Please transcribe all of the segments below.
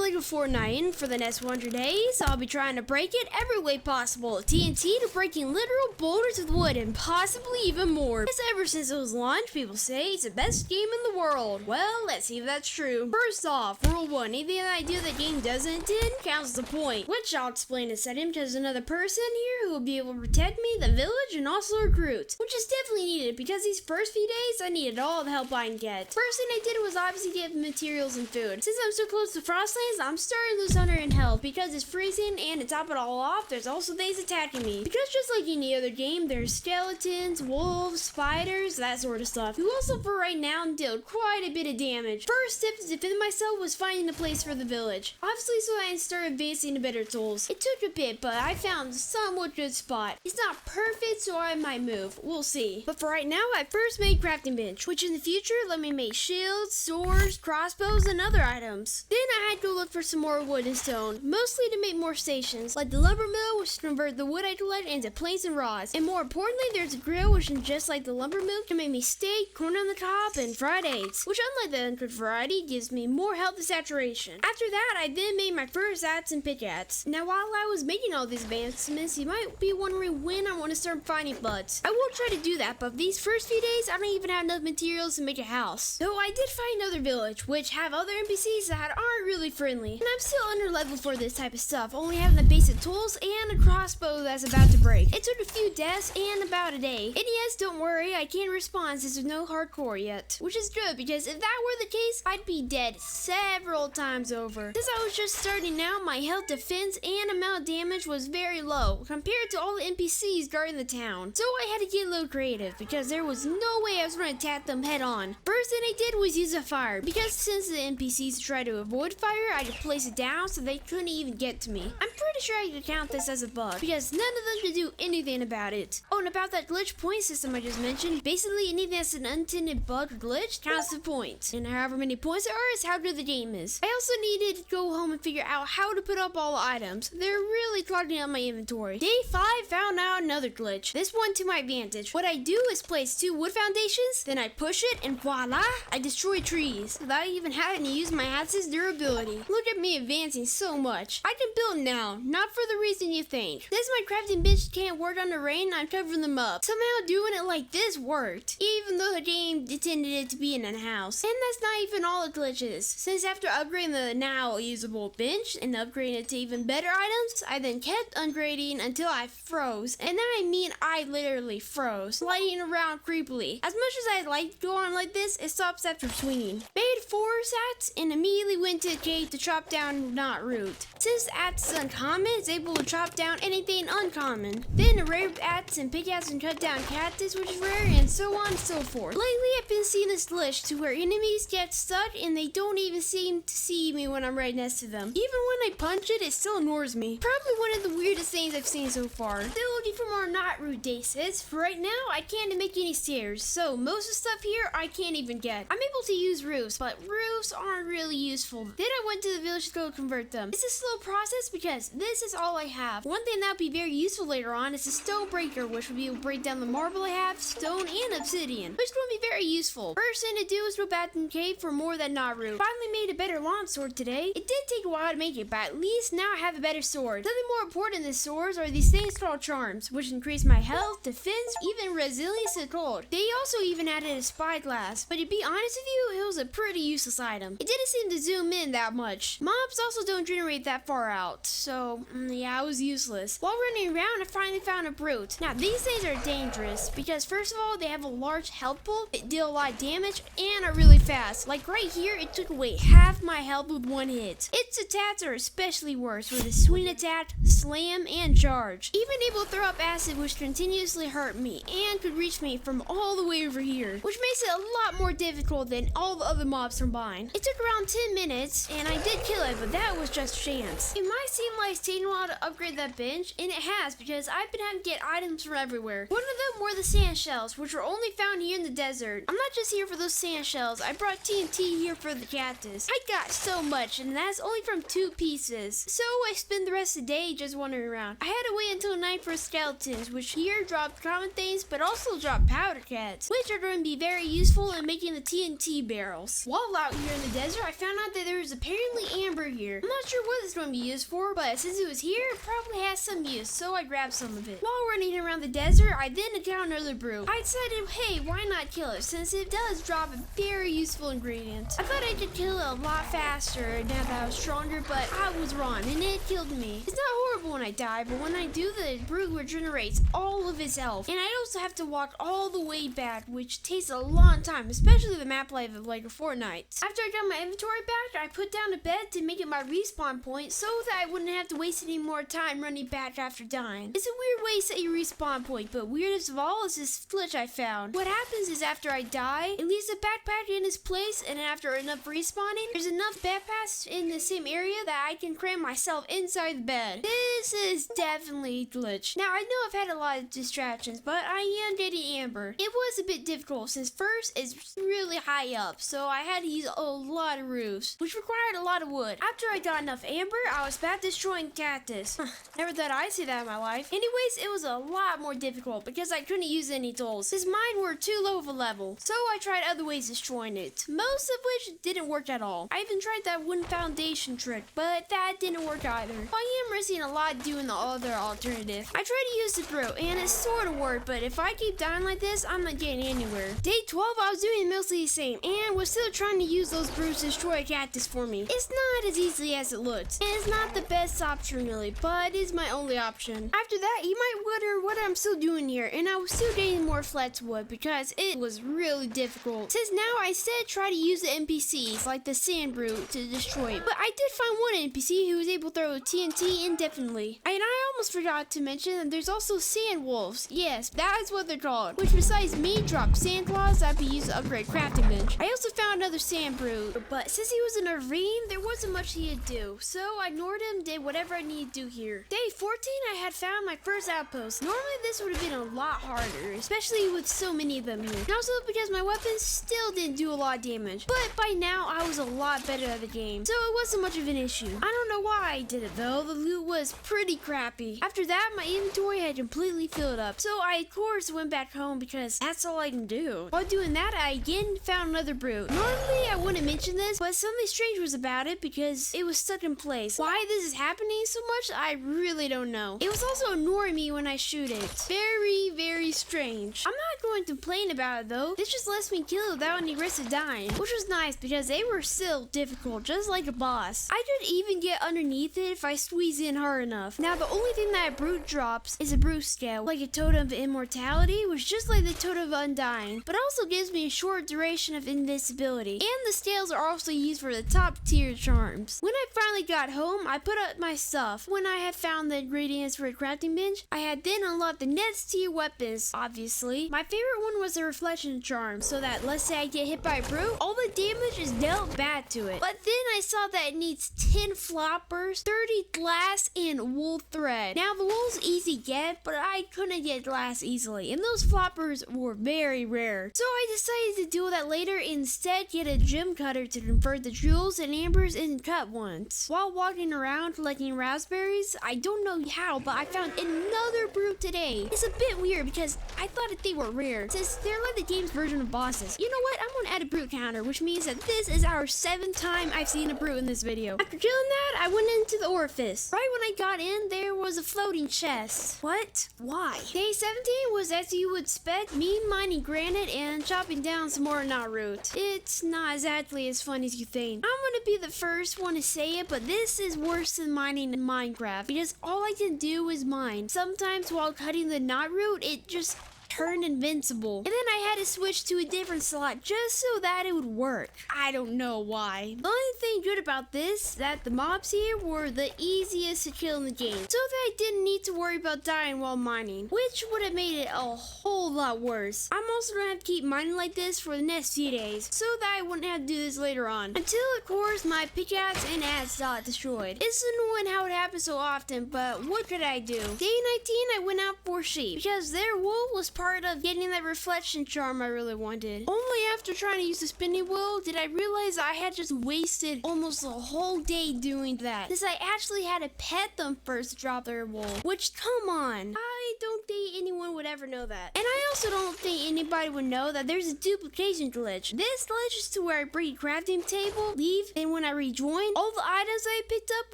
Lego Fortnite, and for the next 100 days, I'll be trying to break it every way possible. TNT to breaking literal boulders with wood and possibly even more. Because ever since it was launched, people say it's the best game in the world. Well, let's see if that's true. First off, rule 1, anything that I do the game doesn't intend counts as a point, which I'll explain in a second because there's another person here who will be able to protect me, the village, and also recruit, which is definitely needed because these first few days, I needed all the help I can get. First thing I did was obviously get materials and food. Since I'm so close to Frostlands, I'm starting to lose hunger and health because it's freezing, and to top it all off, there's also things attacking me. Because just like any other game, there's skeletons, wolves, spiders, that sort of stuff, who also for right now dealt quite a bit of damage. First step to defend myself was finding a place for the village. Obviously, so I can start advancing to better tools. It took a bit, but I found a somewhat good spot. It's not perfect, so I might move. We'll see. But for right now, I first made crafting bench, which in the future let me make shields, swords, crossbows, and other items. Then I had to go look for some more wood and stone, mostly to make more stations, like the lumber mill, which can convert the wood I collect into planks and rods. And more importantly, there's a grill, which is just like the lumber mill, can make me steak, corn on the cob, and fried eggs, which unlike the uncooked variety, gives me more health and saturation. After that, I then made my first axe and pickaxe. Now, while I was making all these advancements, you might be wondering when I want to start finding buds. I will try to do that, but these first few days, I don't even have enough materials to make a house. Though I did find another village, which have other NPCs that aren't really friendly. And I'm still under level for this type of stuff, only having the basic tools and a crossbow that's about to break. It took a few deaths and about a day. And yes, don't worry, I can't respond since there's no hardcore yet. Which is good, because if that were the case, I'd be dead several times over. Since I was just starting out, my health, defense, and amount of damage was very low compared to all the NPCs guarding the town. So I had to get a little creative, because there was no way I was going to attack them head on. First thing I did was use a fire, because since the NPCs try to avoid fire, I could place it down so they couldn't even get to me. I'm pretty sure I could count this as a bug, because none of them could do anything about it. Oh, and about that glitch point system I just mentioned, basically anything that's an unintended bug or glitch counts as a point. And however many points there are is how good the game is. I also needed to go home and figure out how to put up all the items. They're really clogging up my inventory. Day 5, found out another glitch. This one to my advantage. What I do is place 2 wood foundations, then I push it, and voila, I destroy trees without even having to use my axe's durability. Look at me advancing so much. I can build now, not for the reason you think. Since my crafting bench can't work under rain, I'm covering them up. Somehow doing it like this worked, even though the game intended it to be in a house. And that's not even all the glitches. Since after upgrading the now usable bench and upgrading it to even better items, I then kept upgrading until I froze. And then I mean I literally froze, sliding around creepily. As much as I like to go on like this, it stops after swinging. Made 4 sats and immediately went to a cave to chop down not root. Since axe is uncommon, it's able to chop down anything uncommon. Then a rare axe and pickaxe can cut down cactus, which is rare, and so on and so forth. Lately, I've been seeing this glitch to where enemies get stuck and they don't even seem to see me when I'm right next to them. Even when I punch it, it still ignores me. Probably one of the weirdest things I've seen so far. Still looking for more not root daces. For right now, I can't make any stairs, so most of the stuff here I can't even get. I'm able to use roofs, but roofs aren't really useful. Then I went to the village to go convert them. It's a slow process because this is all I have. One thing that would be very useful later on is a stone breaker, which would be able to break down the marble I have, stone, and obsidian, which would be very useful. First thing to do is go back in the cave for more than not root. Finally made a better long sword today. It did take a while to make it, but at least now I have a better sword. Something more important than swords are these things called charms, which increase my health, defense, even resilience to cold. They also even added a spyglass, but to be honest with you, it was a pretty useless item. It didn't seem to zoom in that much. Mobs also don't generate that far out, so yeah, it was useless. While running around, I finally found a brute. Now, these things are dangerous because first of all, they have a large health pool, they deal a lot of damage, and are really fast. Like right here, it took away half my health with one hit. Its attacks are especially worse with a swing attack, slam, and charge. Even able to throw up acid, which continuously hurt me and could reach me from all the way over here, which makes it a lot more difficult than all the other mobs combined. It took around 10 minutes, and I did kill it, but that was just chance. It might seem like it's taking a while to upgrade that bench, and it has, because I've been having to get items from everywhere. One of them were the sand shells, which are only found here in the desert. I'm not just here for those sand shells. I brought TNT here for the cactus. I got so much, and that's only from 2 pieces. So I spent the rest of the day just wandering around. I had to wait until night for skeletons, which here drop common things, but also drop powder cats, which are going to be very useful in making the TNT barrels. While out here in the desert, I found out that there is apparently mainly amber here. I'm not sure what it's going to be used for, but since it was here, it probably has some use, so I grabbed some of it. While running around the desert, I then encountered another brew. I decided, hey, why not kill it, since it does drop a very useful ingredient. I thought I could kill it a lot faster now that I was stronger, but I was wrong, and it killed me. It's not horrible when I die, but when I do, the brew regenerates all of its health, and I also have to walk all the way back, which takes a long time, especially the map life of like Fortnite. After I got my inventory back, I put down a bed to make it my respawn point so that I wouldn't have to waste any more time running back after dying. It's a weird way to set your respawn point, but weirdest of all is this glitch I found. What happens is after I die, it leaves the backpack in its place, and after enough respawning, there's enough backpacks in the same area that I can cram myself inside the bed. This is definitely glitch. Now I know I've had a lot of distractions, but I am getting amber. It was a bit difficult since first it's really high up, so I had to use a lot of roofs, which required a lot of wood. After I got enough amber, I was back destroying cactus. Never thought I'd see that in my life. Anyways, it was a lot more difficult because I couldn't use any tools, since mine were too low of a level. So I tried other ways of destroying it, most of which didn't work at all. I even tried that wooden foundation trick, but that didn't work either. I am risking a lot doing the other alternative. I tried to use the brew, and it sort of worked, but if I keep dying like this, I'm not getting anywhere. Day 12, I was doing mostly the same, and was still trying to use those brews to destroy a cactus for me. It's not as easy as it looks, and it's not the best option really, but it's my only option. After that, you might wonder what I'm still doing here, and I was still getting more flex wood because it was really difficult. Since now I instead try to use the NPCs like the sand brute to destroy it. But I did find one NPC who was able to throw TNT indefinitely. And I almost forgot to mention that there's also sand wolves. Yes, that is what they're called. Which besides me drop sand claws that be used to upgrade crafting bench. I also found another sand brute, but since he was in a ravine, there wasn't much he could do. So I ignored him, did whatever I needed to do here. Day 14, I had found my first outpost. Normally this would have been a lot harder, especially with so many of them here. And also because my weapons still didn't do a lot of damage. But by now, I was a lot better at the game, so it wasn't much of an issue. I don't know why I did it though, the loot was pretty crappy. After that, my inventory had completely filled up, so I of course went back home because that's all I can do. While doing that, I again found another brute. Normally, I wouldn't mention this, but something strange was about it because it was stuck in place. Why this is happening so much, I really don't know. It was also annoying me when I shoot it. Very, very strange. I'm not going to complain about it though. This just lets me kill it without any risk of dying, which was nice because they were still difficult, just like a boss. I could even get underneath it if I squeeze in hard enough. Now the only thing that a brute drops is a brute scale, like a totem of immortality, which is just like the totem of undying, but also gives me a short duration of invincibility. And the scales are also used for the top tier charms. When I finally got home, I put up my stuff. When I had found the ingredients for a crafting bench, I had then unlocked the next tier weapons, obviously. My favorite one was the reflection charm, so that let's say I get hit by a brute, all the damage is dealt back to it. But then I saw that it needs 10 floppers, 30 glass, and wool thread. Now the wool's easy get, but I couldn't get glass easily, and those floppers were very rare. So I decided to do that later, instead get a gem cutter to convert the jewels and ambers into cut ones. While walking around collecting raspberries, I don't know how, but I found another brute today. It's a bit weird because I thought that they were rare, since they're like the game's version of bosses. You know what? I'm gonna add a brute counter, which means that this is our 7th time I've seen a brute in this video. After killing that, I went into the orifice. Right when I got in, there was a floating chest. What? Why? Day 17 was as you would expect, me mining granite and chopping down some more knot root. It's not exactly as fun as you think. I'm gonna be the first one to say it, but this is worse than mining in Minecraft because all I can do is mine. Sometimes while cutting the knot root, it just turned invincible. And then I had to switch to a different slot just so that it would work. I don't know why. The only thing good about this is that the mobs here were the easiest to kill in the game, so that I didn't need to worry about dying while mining, which would have made it a whole lot worse. I'm also gonna have to keep mining like this for the next few days, so that I wouldn't have to do this later on. Until of course my pickaxe and axe got destroyed. It's annoying how it happens so often, but what could I do? Day 19 I went out for sheep, because their wool was part part of getting that reflection charm I really wanted. Only after trying to use the spinning wheel did I realize I had just wasted almost a whole day doing that, since I actually had to pet them first to drop their wool. Which, come on, I don't think anyone would ever know that. And I also don't think anybody would know that there's a duplication glitch. This glitch is to where I break crafting table, leave, and when I rejoin, all the items I picked up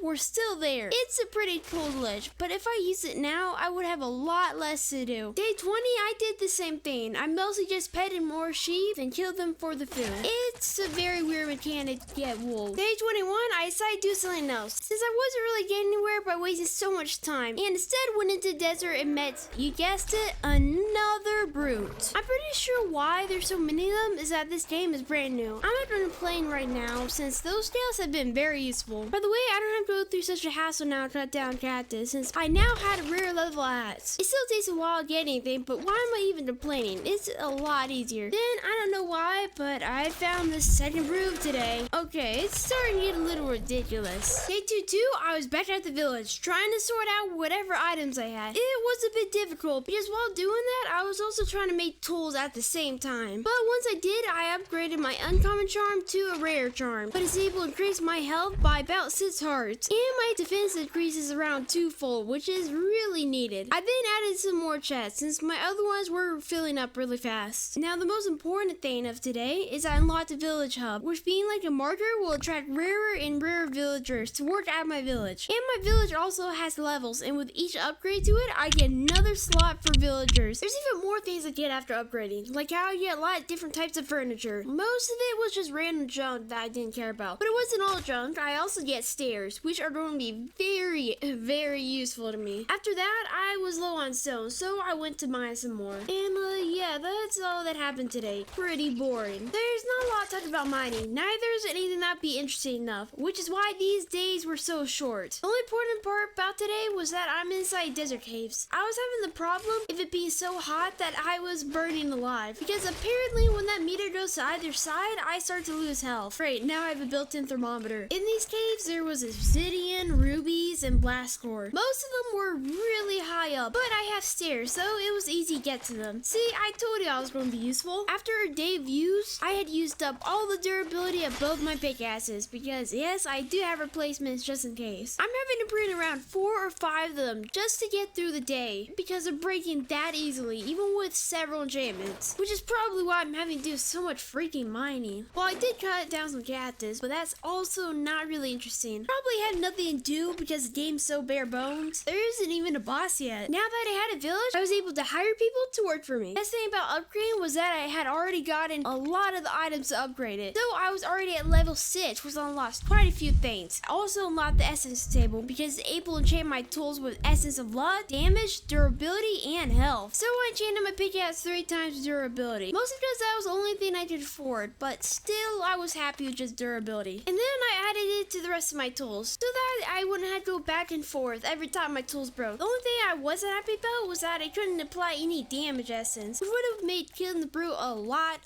were still there. It's a pretty cool glitch, but if I use it now, I would have a lot less to do. Day 20, I did the same thing. I mostly just petted more sheep and killed them for the food. It's a very weird mechanic to get wool. Day 21, I decided to do something else, since I wasn't really getting anywhere by wasting so much time, and instead went into the desert and met, you guessed it, another brute. I'm pretty sure why there's so many of them is that this game is brand new. I'm not done playing right now, since those scales have been very useful. By the way, I don't have to go through such a hassle now to cut down cactus, since I now had rare level hats. It still takes a while to get anything, but why am I even complaining? It's a lot easier. Then, I don't know why, but I found this second brute today. Okay, it's starting to get a little ridiculous. Day 22, I was back at the village, trying to sort out whatever items I had. It was a bit difficult, because while doing that, I was also trying to make tools at the same time. But once I did, I upgraded my uncommon charm to a rare charm, but it's able to increase my health by about 6 hearts, and my defense increases around 2-fold, which is really needed. I then added some more chests, since my other ones were filling up really fast. Now, the most important thing of today is I unlocked the village hub, which being like a marker will attract rarer and rarer villagers to work at my village. And my village also has levels, and with each upgrade to it, I get another slot for villagers. There's even more things I get after upgrading, like how I get a lot of different types of furniture. Most of it was just random junk that I didn't care about, but it wasn't all junk. I also get stairs, which are going to be very, very useful to me. After that, I was low on stone, so I went to mine some more. And yeah, that's all that happened today. Pretty boring. There's not a lot to talk about mining. Neither is anything that'd be interesting enough, which is why these days were so short. The only important part about today was that I'm inside desert caves. I was having the problem if it being so hot that I was burning alive, because apparently when that meter goes to either side, I start to lose health. Great, now I have a built-in thermometer. In these caves, there was obsidian, rubies, and blast core. Most of them were really high up, but I have stairs, so it was easy to get to them. See, I told you I was going to be useful. After a day of use, I had used up all the durability of both my pickaxes, because yes, I do have replacements just in case. I'm having to bring around 4 or 5 of them just to get through the day, because they're breaking that easily, even with several enchantments, which is probably why I'm having to do so much freaking mining. Well, I did cut down some cactus, but that's also not really interesting. Probably had nothing to do because the game's so bare bones. There isn't even a boss yet. Now that I had a village, I was able to hire people to work for me. Best thing about upgrading was that I had already gotten a lot of the items to upgrade it. So I was already at level 6, which unlocked quite a few things. I also unlocked the essence table because it's able to enchant my tools with essence of luck, damage, durability, and health. So I enchanted my pickaxe 3 times durability. Mostly because that was the only thing I could afford, but still I was happy with just durability. And then I added it to the rest of my tools, so that I wouldn't have to go back and forth every time my tools broke. The only thing I wasn't happy about was that I couldn't apply any damage essence, which would have made killing the brute a lot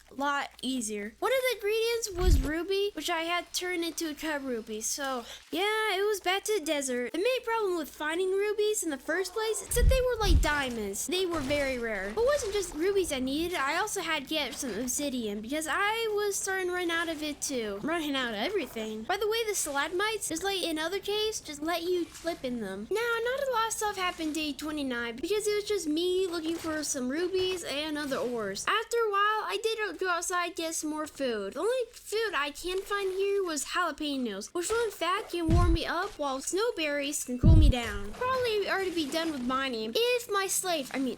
easier. One of the ingredients was ruby, which I had turned into a cut ruby, so yeah, it was back to the desert. The main problem with finding rubies in the first place is that they were like diamonds. They were very rare. But it wasn't just rubies I needed, I also had to get some obsidian, because I was starting to run out of it too. I'm running out of everything. By the way, the stalagmites, just like in other caves, just let you clip in them. Now, not a lot of stuff happened day 29, because it was just me looking for some rubies and other ores. After a while, I did go outside and get some more food. The only food I can find here was jalapenos, which in fact can warm me up, while snowberries can cool me down. Probably already be done with mining if my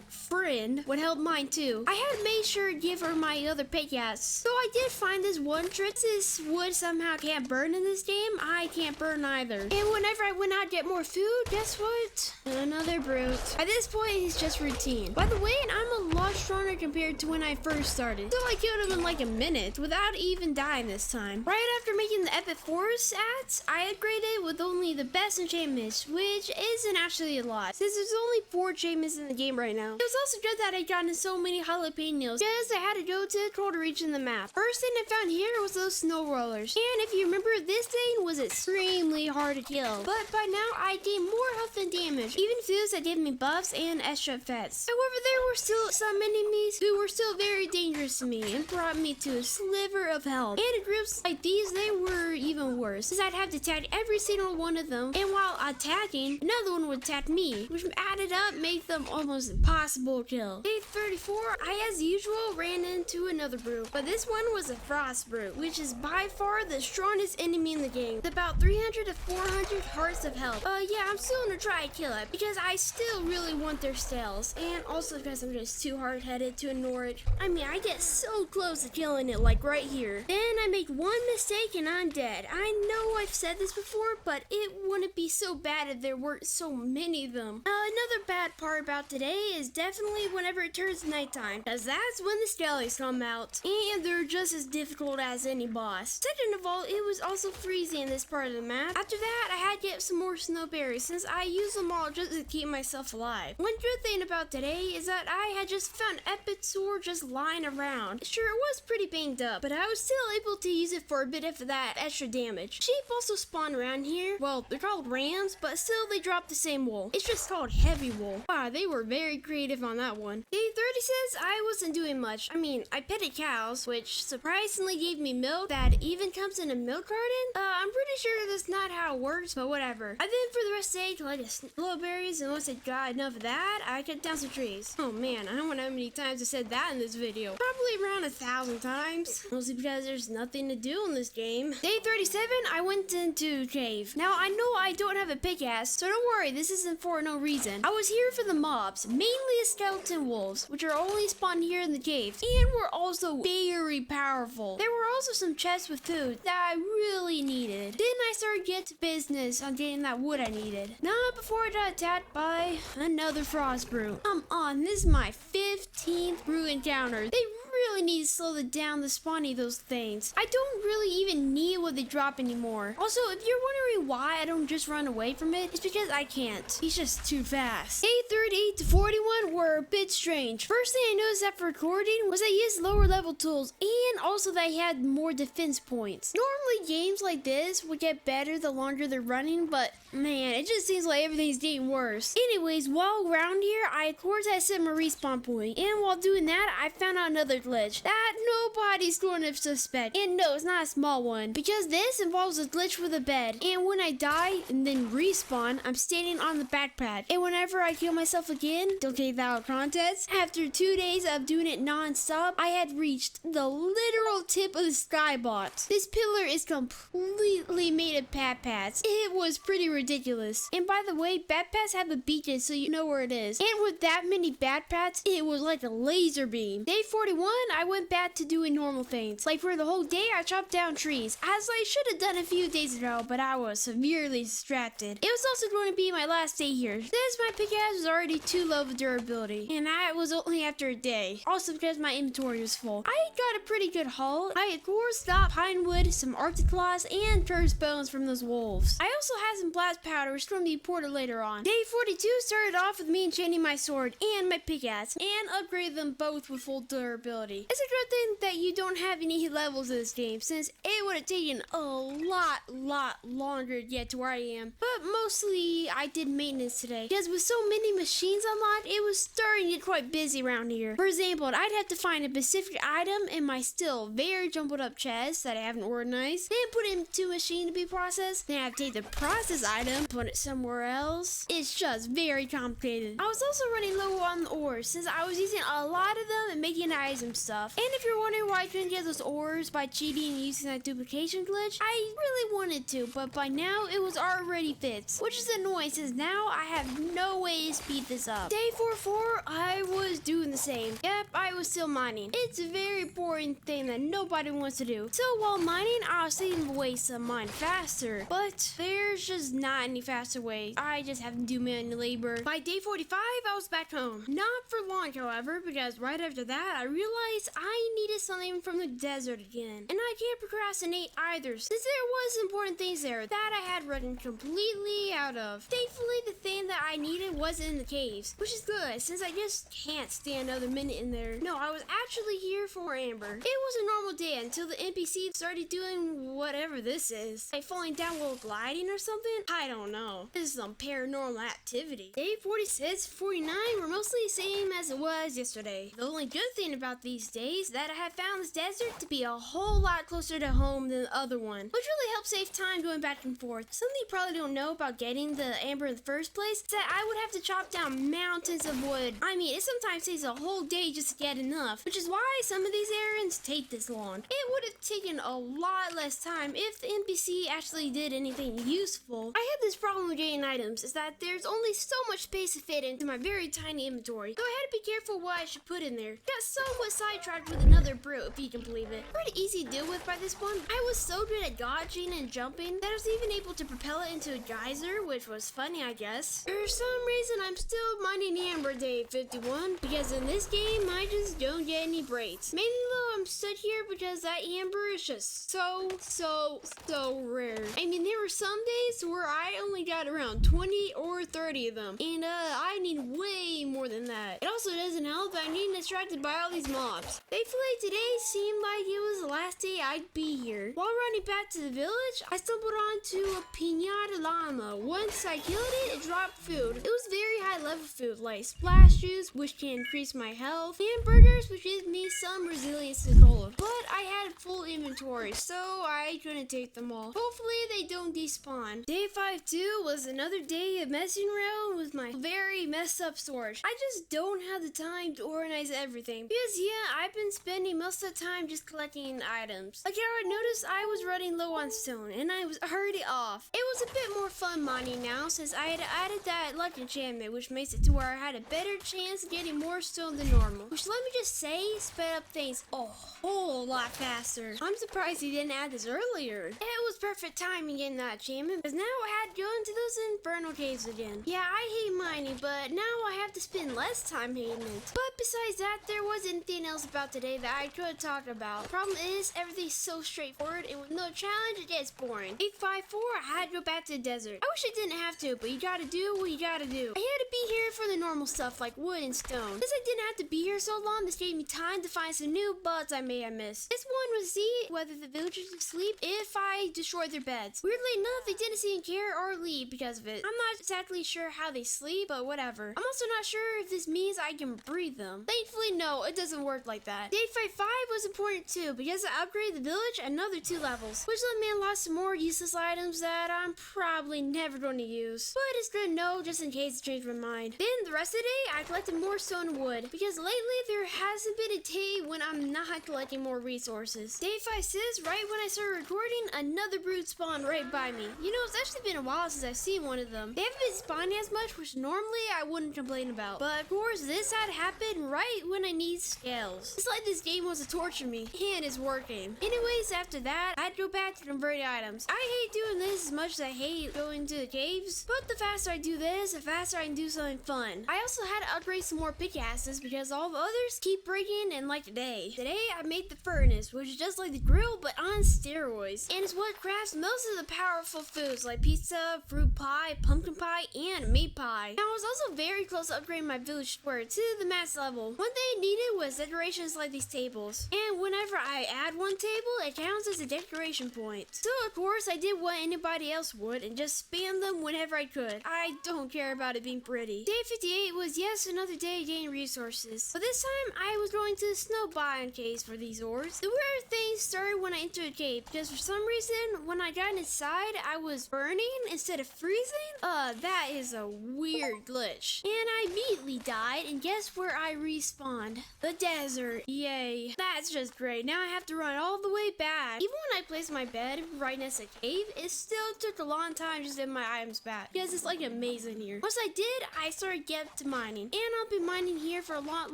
friend would help mine too. I had made sure to give her my other pickaxe. So I did find this one trick. This wood somehow can't burn in this game. I can't burn either. And whenever I went out to get more food, guess what? Another brute. At this point, it's just routine. By the way, I'm a lot stronger compared to when I first started. started. So I killed him in like a minute without even dying this time. Right after making the epic forest ads, I upgraded with only the best enchantments, which isn't actually a lot, since there's only 4 enchantments in the game right now. It was also good that I gotten so many jalapenos, because I had to go to the cold region in the map. First thing I found here was those snow rollers, and if you remember, this thing was extremely hard to kill, but by now I gained more health and damage, even foods that gave me buffs and extra fats. However, there were still some enemies who were still very dangerous to me and brought me to a sliver of health. And in groups like these, they were even worse, since I'd have to attack every single one of them, and while attacking, another one would attack me, which added up made them almost impossible to kill. Day 34, I as usual ran into another brute, but this one was a frost brute, which is by far the strongest enemy in the game, with about 300 to 400 hearts of health. Yeah, I'm still gonna try to kill it, because I still really want their scales, and also because I'm just too hard-headed to ignore it. I mean, I get so close to killing it, like right here. Then I make one mistake and I'm dead. I know I've said this before, but it wouldn't be so bad if there weren't so many of them. Another bad part about today is definitely whenever it turns nighttime, because that's when the skellies come out, and they're just as difficult as any boss. Second of all, it was also freezing in this part of the map. After that, I had to get some more snowberries, since I used them all just to keep myself alive. One good thing about today is that I had just found epic sword just lying around. Sure, it was pretty banged up, but I was still able to use it for a bit of that extra damage. Sheep also spawn around here. Well, they're called rams, but still they drop the same wool. It's just called heavy wool. Wow, they were very creative on that one. Day 30 says I wasn't doing much. I mean, I petted cows, which surprisingly gave me milk that even comes in a milk carton. I'm pretty sure that's not how it works, but whatever. I then for the rest of the day collected blueberries, and once I got enough of that, I cut down some trees. Oh man, I don't know how many times I said that in this video. Probably around 1,000 times. Mostly because there's nothing to do in this game. Day 37, I went into cave. Now I know I don't have a pickaxe, so don't worry, this isn't for no reason. I was here for the mobs, mainly the skeleton wolves, which are only spawned here in the cave, and were also very powerful. There were also some chests with food that I really needed. Then I started getting to business on getting that wood I needed. Not before I got attacked by another frost brute. Come on, this is my 15th brute encounter. They really need to slow down the spawning of those things. I don't really even need what they drop anymore. Also, if you're wondering why I don't just run away from it, it's because I can't. He's just too fast. Day 38 to 41 were a bit strange. First thing I noticed after recording was I used lower level tools, and also that I had more defense points. Normally games like this would get better the longer they're running, but man, it just seems like everything's getting worse. Anyways, while around here, I of course had set my respawn point, and while doing that, I found out another glitch that nobody's going to suspect. And no, it's not a small one, because this involves a glitch with a bed, and when I die and then respawn, I'm standing on the backpack, and whenever I kill myself again, don't take that out of context, after 2 days of doing it non-stop, I had reached the literal tip of the skybox. This pillar is completely made of bat pads. It was pretty ridiculous. And by the way, bat pads have a beacon so you know where it is, and with that many bat pads, it was like a laser beam. Day 41, I went back to doing normal things. Like for the whole day, I chopped down trees, as I should have done a few days ago, but I was severely distracted. It was also going to be my last day here. This, my pickaxe was already too low of durability, and that was only after a day. Also because my inventory was full. I got a pretty good haul. I of course got pine wood, some arctic claws, and cursed bones from those wolves. I also had some blast powder, which is going to be imported later on. Day 42 started off with me enchanting my sword and my pickaxe, and upgraded them both with full durability. It's a good thing that you don't have any levels in this game, since it would have taken a lot longer to get to where I am. But mostly, I did maintenance today, because with so many machines unlocked, it was starting to get quite busy around here. For example, I'd have to find a specific item in my still very jumbled up chest that I haven't organized, then put it into a machine to be processed, then I have to take the processed item, put it somewhere else. It's just very complicated. I was also running low on the ores, since I was using a lot of them and making items and stuff. And if you're wondering why I couldn't get those ores by cheating and using that duplication glitch, I really wanted to, but by now it was already fixed, which is annoying since now I have no way to speed this up. Day 44, I was doing the same. Yep, I was still mining. It's a very boring thing that nobody wants to do. So while mining, I was thinking of ways to mine faster, but there's just not any faster way. I just have to do manual labor. By day 45, I was back home. Not for long, however, because right after that, I realized realized I needed something from the desert again. And I can't procrastinate either, since there was important things there that I had run completely out of. Thankfully, the thing that I needed was in the caves, which is good, since I just can't stand another minute in there. No, I was actually here for Amber. It was a normal day until the NPC started doing whatever this is. Like falling down while gliding or something? I don't know. This is some paranormal activity. Day 46, 49 were mostly the same as it was yesterday. The only good thing about these days is that I have found this desert to be a whole lot closer to home than the other one, which really helps save time going back and forth. Something you probably don't know about getting the amber in the first place is that I would have to chop down mountains of wood. I mean, it sometimes takes a whole day just to get enough, which is why some of these errands take this long. It would have taken a lot less time if the NPC actually did anything useful. I have this problem with getting items, is that there's only so much space to fit into my very tiny inventory, so I had to be careful what I should put in there. Got somewhat sidetracked with another brute, if you can believe it. Pretty easy to deal with by this point. I was so good at dodging and jumping that I was even able to propel it into a geyser, which was funny, I guess. For some reason, I'm still mining Amber Day 51, because in this game, I just don't get any breaks. Mainly though, I'm stuck here because that Amber is just so rare. I mean, there were some days where I only got around 20 or 30 of them, and I need way more than that. It also doesn't help that I'm getting distracted by all these mobs. Thankfully, today seemed like it was the last day I'd be here. While running back to the village, I stumbled onto a piñata llama. Once I killed it, it dropped food. It was very high level food, like splash juice, which can increase my health, and burgers, which gives me some resilience to cold. But I had full inventory, so I couldn't take them all. Hopefully they don't despawn. Day 5-2 was another day of messing around with my very messed up storage. I just don't have the time to organize everything, because yeah, I've been spending most of the time just collecting items. Like how I noticed I was running low on stone, and I was already off. It was a bit more fun mining now, since I had added that luck enchantment, which makes it to where I had a better chance of getting more stone than normal. Which, let me just say, sped up things a whole lot faster. I'm surprised he didn't add this earlier. It was perfect timing getting that enchantment, because now I had to go into those infernal caves again. Yeah, I hate mining, but now I have to spend less time hating it. But besides that, there wasn't anything else about today that I could talk about. Problem is, everything's so straightforward, and with no challenge, it gets boring. 854, I had to go back to the desert. I wish I didn't have to, but you gotta do what you gotta do. I had to be here for the normal stuff like wood and stone. Since I didn't have to be here so long, this gave me time to find some new buds I may have missed. This one was see whether the villagers would sleep if I destroyed their beds. Weirdly enough, they didn't seem to care or leave because of it. I'm not exactly sure how they sleep, but whatever. I'm also not sure if this means I can breathe them. Thankfully, no, it doesn't work like that. Day 55 was important too, because I upgraded the village another 2 levels, which let me unlock some more useless items that I'm probably never going to use. But it's good to know just in case I change my mind. Then the rest of the day, I collected more stone and wood, because lately there hasn't been a day when I'm not collecting more resources. Day 56, right when I started recording, another brute spawned right by me. You know, it's actually been a while since I've seen one of them. They haven't been spawning as much, which normally I wouldn't complain about. But of course, this had happened right when I need scales. It's like this game wants to torture me, and it's working. Anyways, after that, I'd go back to converting items. I hate doing this as much as I hate going to the caves, but the faster I do this, the faster I can do something fun. I also had to upgrade some more pickaxes because all the others keep breaking, and like today. Today, I made the furnace, which is just like the grill, but on steroids. And it's what crafts most of the powerful foods like pizza, fruit pie, pumpkin pie, and meat pie. Now, I was also very close to upgrading my village square to the max level. One thing I needed was decorations like these tables. And whenever I add one table, it counts as a decoration point. So, of course, I did what anybody else would and just spam them whenever I could. I don't care about it being pretty. Day 58 was, yes, another day gaining resources. But this time, I was going to the snow biome caves for these ores. The weird thing started when I entered a cave, because for some reason, when I got inside, I was burning instead of freezing. That is a weird glitch. And I immediately died, and guess where I respawned? The desert. Yay. That's just great. Now I have to run all the way back. Even when I placed my bed right next to a cave, it still took a long time just to get my items back, because it's like a maze in here. Once I did, I started getting to mining. And I'll be mining here for a lot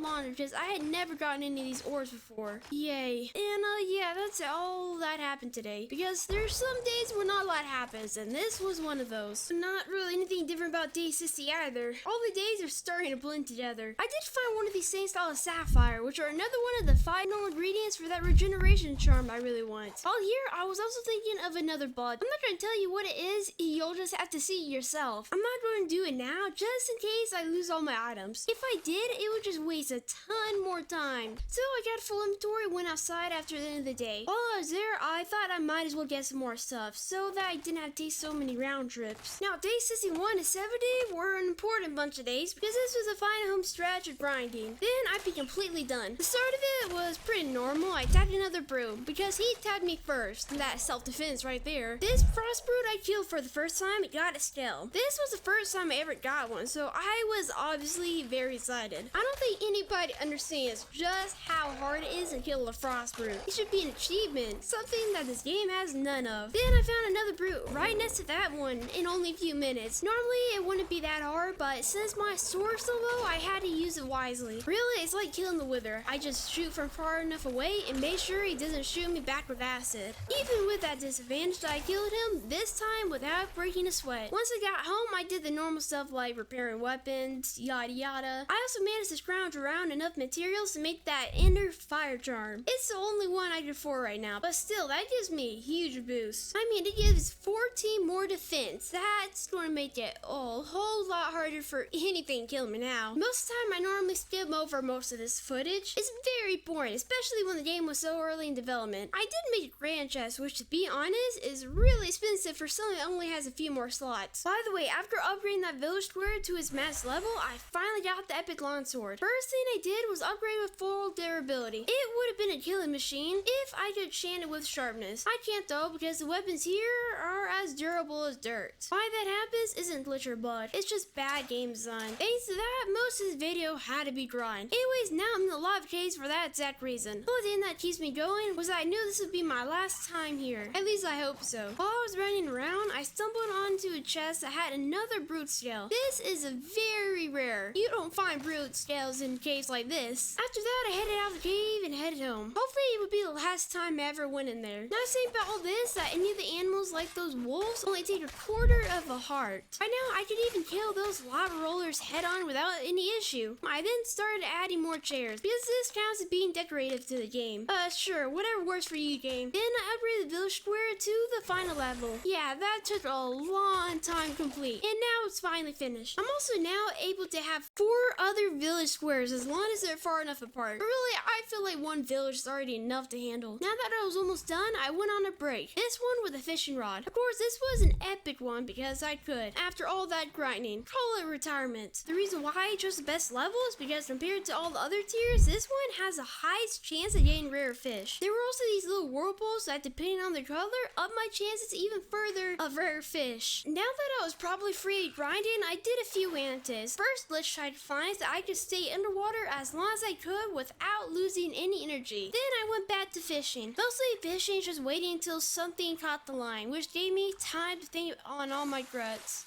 longer, because I had never gotten any of these ores before. Yay. And yeah, that's all that happened today, because there's some days where not a lot happens, and this was one of them. those. Not really anything different about Day 60 either. All the days are starting to blend together. I did find one of these things called a sapphire, which are another one of the final ingredients for that regeneration charm I really want. While here, I was also thinking of another bug. I'm not going to tell you what it is, you'll just have to see it yourself. I'm not going to do it now, just in case I lose all my items. If I did, it would just waste a ton more time. So I got full inventory, went outside after the end of the day. While I was there, I thought I might as well get some more stuff, so that I didn't have to take so many round trips. Now, day 61 to 70 were an important bunch of days, because this was the final home stretch of grinding. Then I'd be completely done. The start of it was pretty normal. I tagged another brew, because he tagged me first. That's self-defense right there. This frost brood I killed for the first time, it got a scale. This was the first time I ever got one, so I was obviously very excited. I don't think anybody understands just how hard it is to kill a frost brood. It should be an achievement, something that this game has none of. Then I found another brood right next to that one in only a few minutes. Normally it wouldn't be that hard, but since my sword's so low, I had to use it wisely. Really, it's like killing the wither. I just shoot from far enough away and make sure he doesn't shoot me back with acid. Even with that disadvantage, I killed him this time without breaking a sweat. Once I got home, I did the normal stuff like repairing weapons, yada yada. I also managed to scrounge around enough materials to make that ender fire charm. It's the only one I can afford right now, but still, that gives me a huge boost. I mean, it gives 14 more defense. That's going to make it a whole lot harder for anything to kill me now. Most of the time, I normally skim over most of this footage. It's very boring, especially when the game was so early in development. I did make a grand chest, which to be honest, is really expensive for something that only has a few more slots. By the way, after upgrading that village square to its max level, I finally got the epic longsword. First thing I did was upgrade with full durability. It would have been a killing machine if I could enchant it with sharpness. I can't though, because the weapons here are as durable as dirt. Why that happens isn't glitch or bug, it's just bad game design. Thanks to that, most of this video had to be grind. Anyways, now I'm in the live case for that exact reason. The only thing that keeps me going was that I knew this would be my last time here. At least I hope so. While I was running around, I stumbled onto a chest that had another brute scale. This is a very rare. You don't find brute scales in caves like this. After that, I headed out of the cave and headed home. Hopefully it would be the last time I ever went in there. Not saying about all this that any of the animals like those wolves only take a quarter of a heart. By now, I could even kill those lava rollers head on without any issue. I then started adding more chairs, because this counts as being decorative to the game. Sure, whatever works for you, game. Then I upgraded the village square to the final level. Yeah, that took a long time to complete, and now it's finally finished. I'm also now able to have 4 other village squares as long as they're far enough apart. But really, I feel like one village is already enough to handle. Now that I was almost done, I went on a break. This one with a fishing rod. Of course, this was an epic one because I could. After all that grinding, call it retirement. The reason why I chose the best level is because compared to all the other tiers, this one has the highest chance of getting rare fish. There were also these little whirlpools that, depending on their color, up my chances even further of rare fish. Now that I was probably free grinding, I did a few antics. First, let's try to find that I could stay underwater as long as I could without losing any energy. Then I went back to fishing. Mostly fishing, just waiting until something caught the line, which gave me time to think on all my gruts.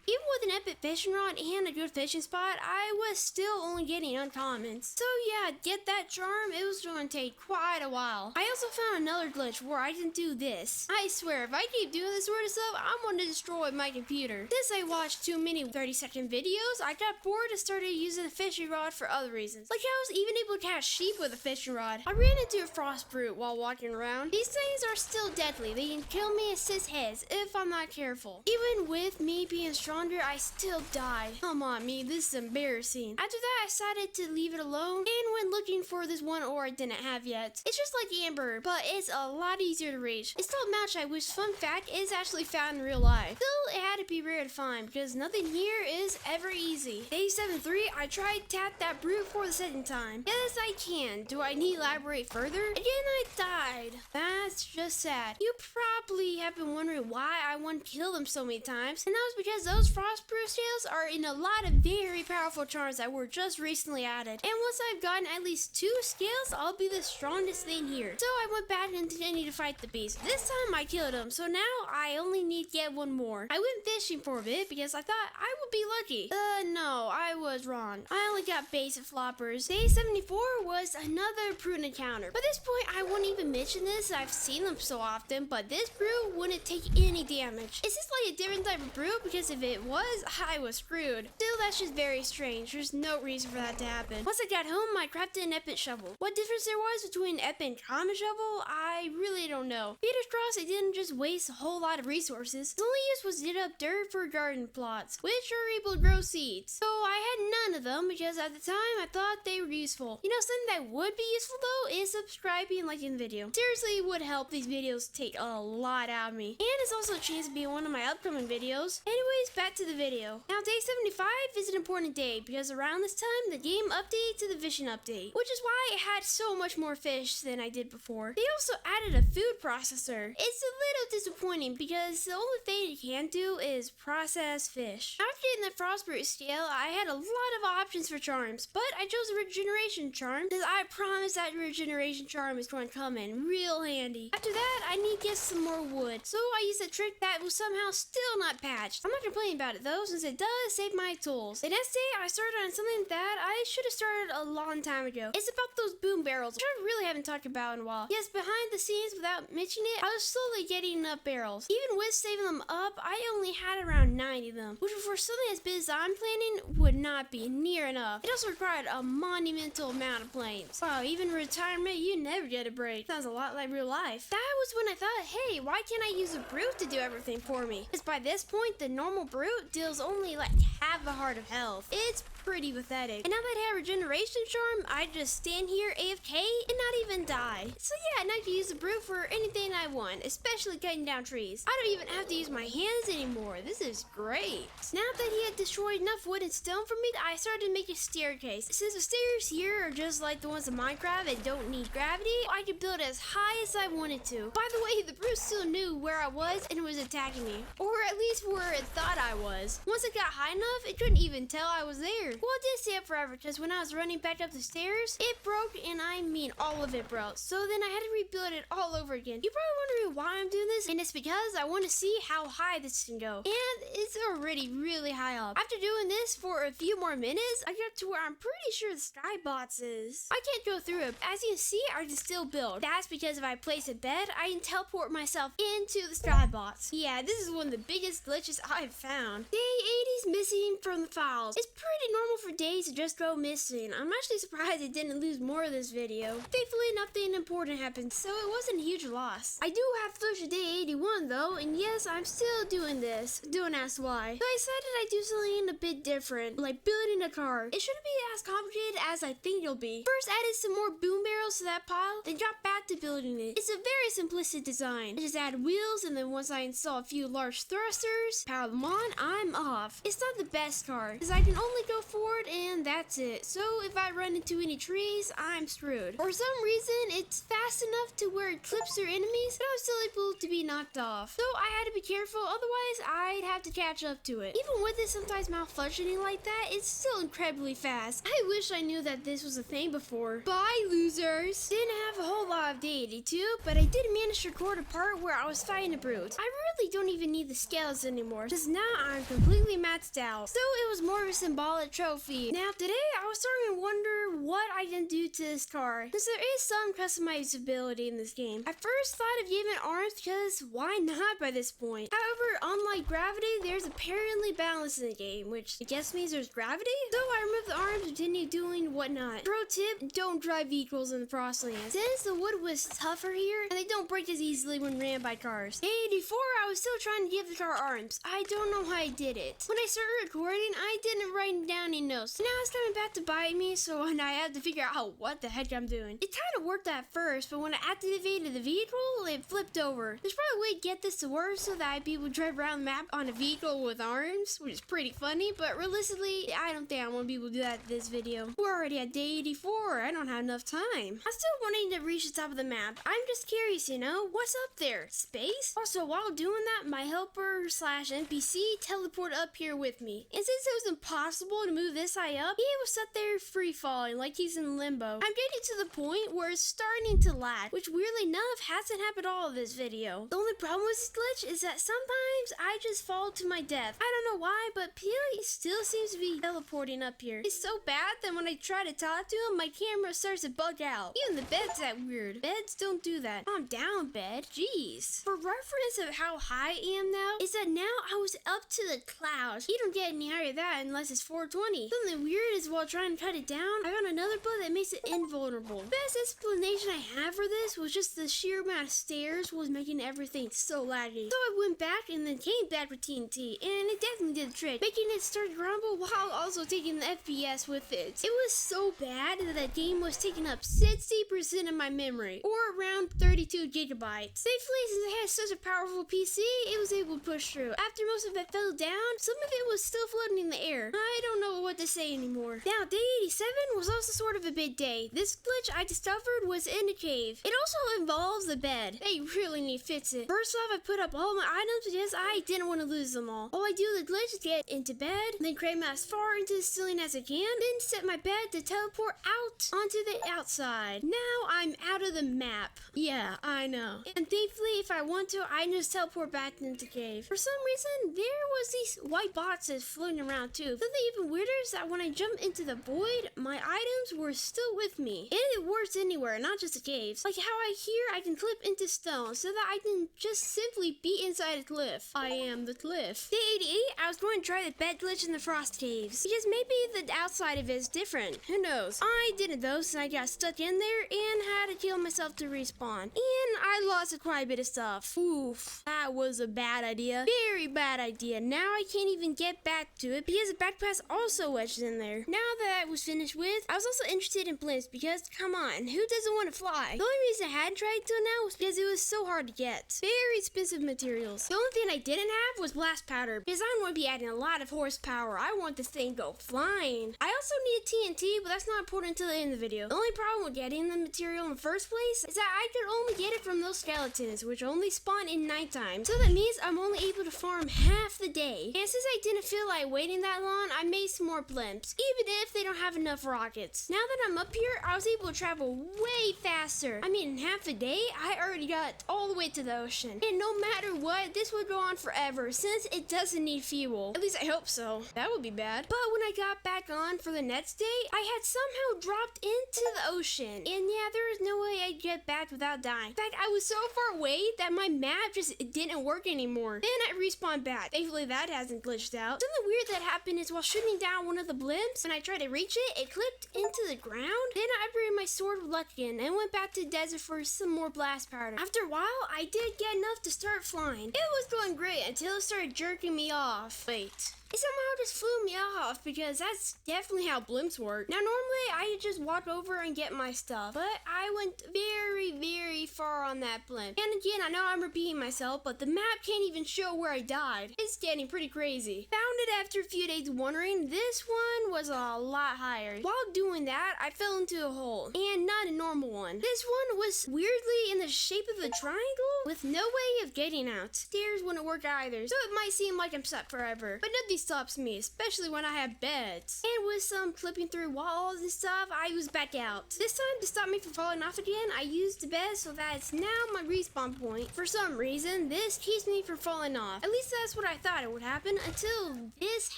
Even with an epic fishing rod and a good fishing spot, I was still only getting uncommons. So yeah, get that charm, it was going to take quite a while. I also found another glitch where I can do this. I swear, if I keep doing this sort of stuff, I'm going to destroy my computer. Since I watched too many 30-second videos, I got bored and started using the fishing rod for other reasons. Like I was even able to catch sheep with a fishing rod. I ran into a frost brute while walking around. These things are still deadly. They can kill me in 6 heads if I'm not careful. Even with me being stronger, I still died. Come on, me, this is embarrassing. After that, I decided to leave it alone and went looking for this one ore I didn't have yet. It's just like Amber, but it's a lot easier to reach. It's still a match which, fun fact, is actually found in real life. Still, it had to be rare to find because nothing here is ever easy. Day 73, I tried to tap that brute for the second time. Yes, I can. Do I need to elaborate further? Again, I died. That's just sad. You probably have been wondering why I want to kill them so many times, and that scales because those frostproof scales are in a lot of very powerful charms that were just recently added. And once I've gotten at least 2 scales, I'll be the strongest thing here. So I went back and continued to fight the beast. This time I killed him, so now I only need to get 1 more. I went fishing for a bit because I thought I would be lucky. No, I was wrong. I only got basic floppers. Day 74 was another prune encounter. By this point, I won't even mention this. I've seen them so often, but this brew wouldn't take any damage. Is this like a different type of brew? Because if it was, I was screwed. Still, that's just very strange. There's no reason for that to happen. Once I got home, I crafted an epic shovel. What difference there was between epic and common shovel, I really don't know. Fingers crossed I didn't just waste a whole lot of resources. The only use was to dig up dirt for garden plots, which are able to grow seeds. So I had none of them because at the time I thought they were useful. You know, something that would be useful though is subscribing and liking the video. Seriously, it would help these videos take a lot out of me. And it's also a chance to be in one of my upcoming videos. Anyways, back to the video. Now day 75 is an important day because around this time the game updated to the vision update, which is why it had so much more fish than I did before. They also added a food processor. It's a little disappointing because the only thing you can do is process fish. After getting the frostbite scale, I had a lot of options for charms, but I chose the regeneration charm because I promise that regeneration charm is going to come in real handy. After that, I need to get some more wood, so I used a trick that was somehow still not patched. I'm not complaining about it though, since it does save my tools. The next day, I started on something that I should have started a long time ago. It's about those boom barrels, which I really haven't talked about in a while. Yes, behind the scenes, without mentioning it, I was slowly getting enough barrels. Even with saving them up, I only had around 90 of them, which for something as big as I'm planning would not be near enough. It also required a monumental amount of planes. Wow, even retirement, you never get a break. Sounds a lot like real life. That was when I thought, hey, why can't I use a brute to do everything for me? Because by this point, the normal brute deals only like half a heart of health. It's pretty pathetic. And now that I have regeneration charm, I just stand here AFK and not even die. So yeah, now I can use the brute for anything I want, especially cutting down trees. I don't even have to use my hands anymore. This is great. Now that he had destroyed enough wood and stone for me, I started to make a staircase. Since the stairs here are just like the ones in Minecraft and don't need gravity, I could build as high as I wanted to. By the way, the brute still knew where I was and was attacking me, or at least where it thought I was. Once it got high enough, it couldn't even tell I was there. Well, it did stay up forever because when I was running back up the stairs, it broke, and I mean all of it broke. So then I had to rebuild it all over again. You're probably wondering why I'm doing this, and it's because I want to see how high this can go. And it's already really high up. After doing this for a few more minutes, I got to where I'm pretty sure the skybox is. I can't go through it. As you can see, I can still build. That's because if I place a bed, I can teleport myself into the skybox. Yeah, this is one of the biggest glitches I've found. Day 80 is missing from the files. It's pretty normal for days to just go missing. I'm actually surprised I didn't lose more of this video. Thankfully, nothing important happened, so it wasn't a huge loss. I do have footage of day 81 though, and yes, I'm still doing this. Don't ask why. So I decided I'd do something a bit different, like building a car. It shouldn't be as complicated as I think it'll be. First, added some more boom barrels to that pile, then dropped back to building it. It's a very simplistic design. I just add wheels, and then once I install a few large thrusters, power them on, I'm off. It's not the best car, because I can only go forward and that's it. So if I run into any trees, I'm screwed. For some reason, it's fast enough to where it clips their enemies, but I'm still able to be knocked off. So I had to be careful, otherwise I'd have to catch up to it. Even with it sometimes malfunctioning like that, it's still incredibly fast. I wish I knew that this was a thing before. Bye, losers! Didn't have a whole lot of day 82, but I did manage to record a part where I was fighting a brute. I really don't even need the scales anymore, because now I'm completely maxed out. So it was more of a symbolic trophy. Now today, I was starting to wonder what I can do to this car, because there is some customizability in this game. I first thought of giving it arms because why not by this point? However, unlike gravity, there's apparently balance in the game, which I guess means there's gravity? So I removed the arms and continued doing whatnot. Pro tip, don't drive vehicles in the Frostlands. Since the wood was tougher here, and they don't break as easily when ran by cars. Day 84, I was still trying to give the car arms. I don't know how I did it. When I started recording, I didn't write down any notes. Now it's coming back to bite me, so I had to figure out what the heck I'm doing. It kind of worked at first, but when I activated the vehicle, it flipped over. There's probably a way to get this to work so that I'd be able to drive around the map on a vehicle with arms, which is pretty funny, but realistically, I don't think I want to be able to do that in this video. We're already at day 84. I don't have enough time. I'm still wanting to reach the top of the map. I'm just curious, you know, what's up there? Space? Also, while doing that, my helper slash NPC teleport up here with me. And since it was impossible to move this high up, he was sat there free falling like he's in limbo. I'm getting to the point where it's starting to lag, which weirdly enough hasn't happened all of this video. The only problem with this glitch is that sometimes I just fall to my death. I don't know why, but Peely still seems to be teleporting up here. It's so bad that when I try to talk to him, my camera starts to bug out. Even the bed's that weird. Beds don't do that. Calm down, bed. Jeez. For reference of how high I am now, is that now I was up to the clouds. You don't get any higher than that unless it's 420. Something weird is while trying to cut it down, I found another bug that makes it invulnerable. The best explanation I have for this was just the sheer amount of stairs was making everything so laggy. So I went back and then came back with TNT, and it definitely did the trick, making it start to grumble while also taking the FPS with it. It was so bad that the game was taking up 60% of my memory, or around 32 gigabytes. Thankfully, since I had such a powerful PC, it was able to push through. After most of it fell down, some of it was still floating in the air. I don't know what to say anymore. Now, day 87 was also sort of a big day. This glitch I discovered was in a cave. It also involves the bed. They really need to fix it. First off, I put up all my items because I didn't want to lose them all. All I do with the glitch is get into bed, then cram as far into the ceiling as I can, then set my bed to teleport out onto the outside. Now I'm out of the map. Yeah, I know. And thankfully, if I want to, I can just teleport back into the cave. For some reason, there was these white boxes floating around too. Something even weirder is that when I jumped into the void, my items were still with me. And it works anywhere, not just the caves. Like how I hear I can clip into stone so that I can just simply be inside a cliff. I am the cliff. Day 88, I was going to try the bed glitch in the frost caves, because maybe the outside of it is different. Who knows? I didn't though, since I got stuck in there and had to kill myself to respawn. And I lost quite a bit of stuff. Oof, that was a bad idea. Very bad idea. Now I can't even get back to it because the backpack's also wedged in there. Now that I was finished with, I was also interested in blimps because, come on, who doesn't want to fly? The only reason I hadn't tried till now was because it was so hard to get. Very expensive materials. The only thing I didn't have was blast powder because I don't want to be adding a lot of horsepower. I want this thing to go flying. I also needed TNT, but that's not important until the end of the video. The only problem with getting the material in the first place is that I could only get it from those skeletons, which only spawn in nighttime. So that means I'm only able to farm half the day. And since I didn't feel like waiting that long, I made some more blimps, even if they don't have enough rockets. Now that I'm up here, I was able to travel way faster. I mean, in half a day, I already got all the way to the ocean. And no matter what, this would go on forever since it doesn't need fuel. At least I hope so. That would be bad. But when I got back on for the next day, I had somehow dropped into the ocean. And yeah, there is no way I'd get back without dying. In fact, I was so far away that my map just didn't work anymore. Then I respawned back. Thankfully, that hasn't glitched out. Something weird that happened is while shooting down one of the blimps, when I tried to reach it, it clipped into the ground. Then I upgraded my sword with luck again and went back to the desert for some more blast powder. After a while, I did get enough to start flying. It was going great until it started jerking me off. Wait. It somehow just flew me off because that's definitely how blimps work. Now, normally I just walk over and get my stuff, but I went very far on that blimp. And again, I know I'm repeating myself, but the map can't even show where I died. It's getting pretty crazy. Found it after a few days wondering. This one was a lot higher. While doing that, I fell into a hole, and not a normal one. This one was weirdly in the shape of a triangle with no way of getting out. Stairs wouldn't work either, so it might seem like I'm stuck forever. But nothing stops me, especially when I have beds. And with some clipping through walls and stuff, I was back out. This time, to stop me from falling off again, I used the bed so that it's now my respawn point. For some reason, this keeps me from falling off. At least that's what I thought it would happen until this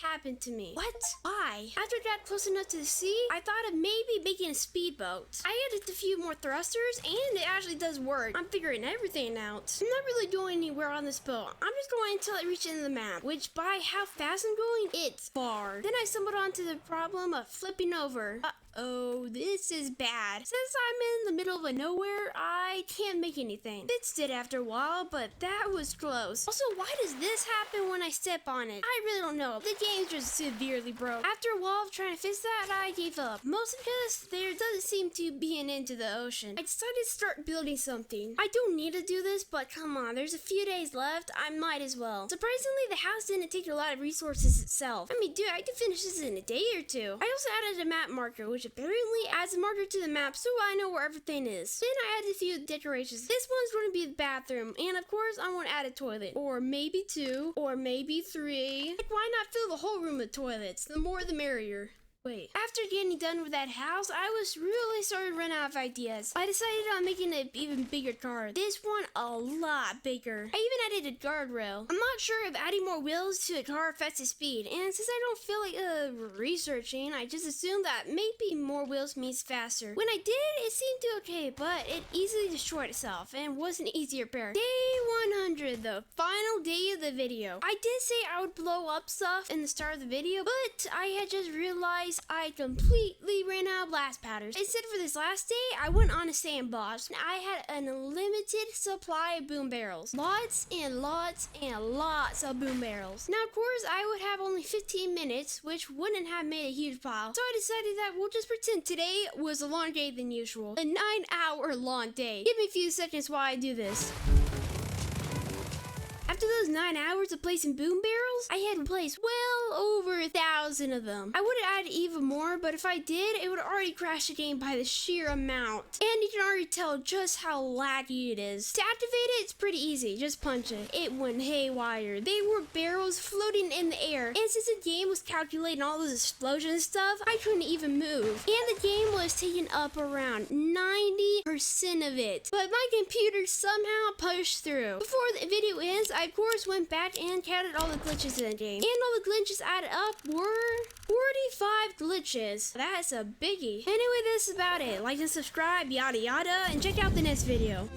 happened to me. What? Why? After I got close enough to the sea, I thought of maybe making a speedboat. I added a few more thrusters, and it actually does work. I'm figuring everything out. I'm not really going anywhere on this boat. I'm just going until I reach the end of the map, which by how fast I'm going, it's far. Then I stumbled onto the problem of flipping over. Oh, this is bad. Since I'm in the middle of nowhere, I can't make anything. Fixed it after a while, but that was close. Also, why does this happen when I step on it? I really don't know. The game's just severely broke. After a while of trying to fix that, I gave up. Mostly because there doesn't seem to be an end to the ocean. I decided to start building something. I don't need to do this, but come on, there's a few days left. I might as well. Surprisingly, the house didn't take a lot of resources itself. I mean, dude, I could finish this in a day or two. I also added a map marker, which which apparently adds a marker to the map so I know where everything is. Then I added a few decorations. This one's going to be the bathroom, and of course I want to add a toilet, or maybe 2, or maybe 3. Like, why not fill the whole room with toilets? The more the merrier. Wait, after getting done with that house, I was really starting to run out of ideas. I decided on making an even bigger car. This one a lot bigger. I even added a guardrail. I'm not sure if adding more wheels to a car affects the speed, and since I don't feel like researching, I just assumed that maybe more wheels means faster. When I did, it seemed to okay, but it easily destroyed itself and was an easy repair. Day 100, the final day of the video. I did say I would blow up stuff in the start of the video, but I had just realized I completely ran out of blast powders. Instead, for this last day, I went on a sandbox and I had an unlimited supply of boom barrels. Lots and lots and lots of boom barrels. Now, of course, I would have only 15 minutes, which wouldn't have made a huge pile. So I decided that we'll just pretend today was a longer day than usual. A 9-hour long day. Give me a few seconds while I do this. After those 9 hours of placing boom barrels, I had placed well over 1,000 of them. I would have added even more, but if I did, it would already crash the game by the sheer amount. And you can already tell just how laggy it is. To activate it, it's pretty easy. Just punch it. It went haywire. They were barrels floating in the air. And since the game was calculating all those explosions and stuff, I couldn't even move. And the game was taking up around 90% of it. But my computer somehow pushed through. Before the video ends, I of course went back and counted all the glitches in the game. And all the glitches added up were 45 glitches. That's a biggie. Anyway, this is about it. Like and subscribe, yada yada, and check out the next video.